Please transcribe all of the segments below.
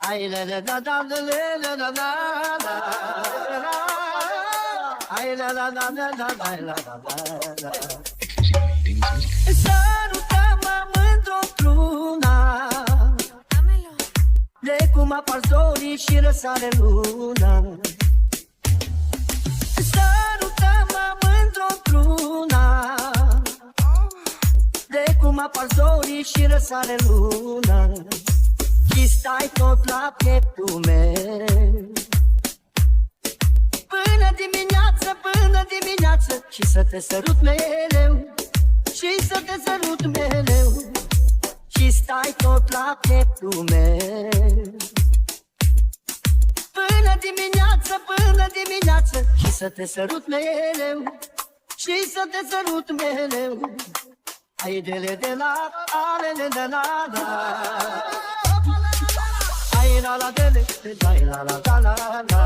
Ai la la la la la la la la la. Ai la la la la la la la la. Sărută-mă mândru-ntruna, de cum apar zorii și răsare luna. Sărută-mă mândru-ntruna, de cum apar zorii și răsare luna. Și stai tot la pieptul meu până dimineață, și să te sărut mereu, și să te sărut mereu. Și stai tot la pieptul meu până dimineață, și să te sărut mereu, și să te sărut mereu. Ai de la, ale de la, la. Ai la la de la la la la la.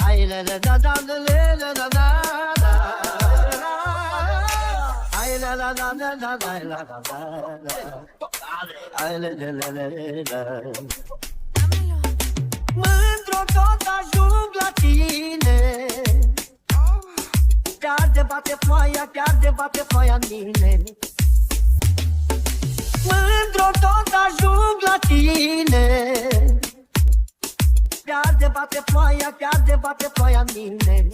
Ai la la la la la la la la. Ai la la la la la la la la. Ai la la la la la. Mândru tot ajung la tine, chiar de bate ploaia în mine. Mândru tot ajung la tine, chiar de bate ploaia în mine.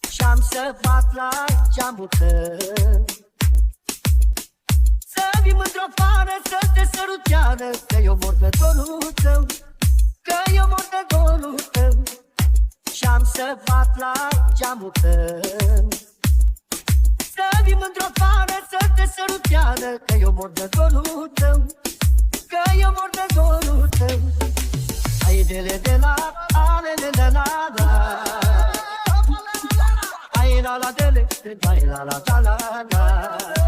Și-am să bat la geamul tău, să vii mândru afară, să te sărut iară, că eu mor de dorul tău, că eu mor de dorul tău. Și-am să bat la geamul tău, să vii mândru afară, să te sărut iară, că eu mor de dorul tău, că eu mor de dorul tău. Ai de la, ale de la, la. Ai la la de la la la la la.